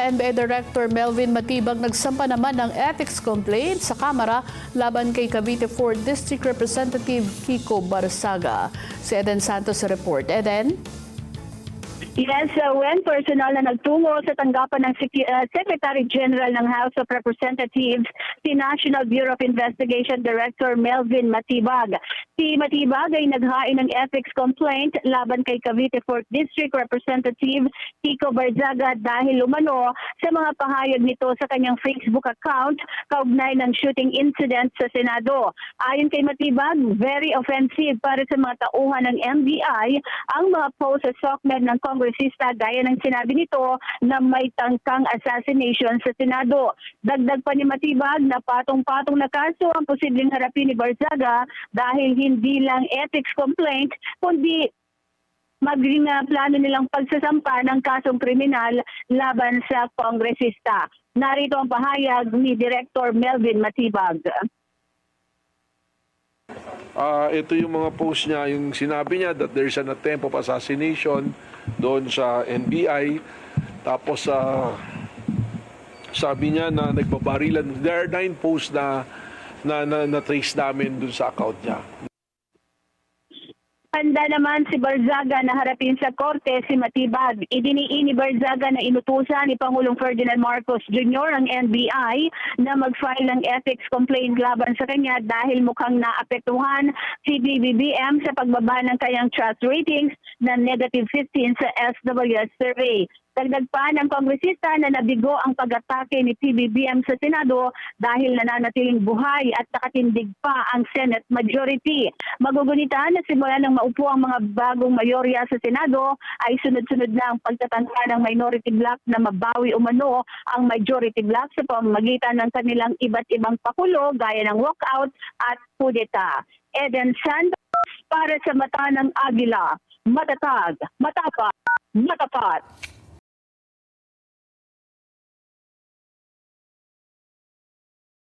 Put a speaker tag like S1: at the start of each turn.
S1: NBI Director Melvin Matibag nagsampa naman ng ethics complaint sa Kamara laban kay Cavite 4 District Representative Kiko Barsaga. Si Eden Santos sa report. Eden?
S2: Yes, when personal na nagtungo sa tanggapan ng Secretary General ng House of Representatives, si National Bureau of Investigation Director Melvin Matibag. Si Matibag ay naghain ng ethics complaint laban kay Cavite 4th District Representative Kiko Barzaga dahil umano sa mga pahayag nito sa kanyang Facebook account kaugnay ng shooting incident sa Senado. Ayon kay Matibag, very offensive para sa mga tauhan ng NBI ang mga post sa SOCMED ng kongresista gaya ng sinabi nito na may tangkang assassination sa Senado. Dagdag pa ni Matibag na patong-patong na kaso ang posibleng harapin ni Barzaga dahil hindi lang ethics complaint kundi maging plano nilang pagsasampa ng kasong kriminal laban sa kongresista. Narito ang pahayag ni Director Melvin Matibag.
S3: Ito yung mga post niya, yung sinabi niya that there's an attempt of assassination doon sa NBI. Tapos sabi niya na nagbabarilan. There are 9 posts na trace namin doon sa account niya.
S2: Handa naman si Barzaga na harapin sa korte si Matibag. Idiniin ni Barzaga na inutusan ni Pangulong Ferdinand Marcos Jr. ang NBI na mag-file ng ethics complaint laban sa kanya dahil mukhang naapektuhan si BBBM sa pagbaba ng kanyang trust ratings na negative 15 sa SWS survey. Dagdag pa ng kongresista na nabigo ang pag-atake ni PBBM sa Senado dahil nananatiling buhay at nakatindig pa ang Senate majority. Magugunita na simula ng maupo ang mga bagong mayorya sa Senado ay sunod-sunod na ang pagtatangka ng minority bloc na mabawi umano ang majority bloc sa pamamagitan ng kanilang iba't ibang pakulo gaya ng walkout at kudeta. Eden Santos para sa Mata ng Agila. Matatag, matapat, matapat.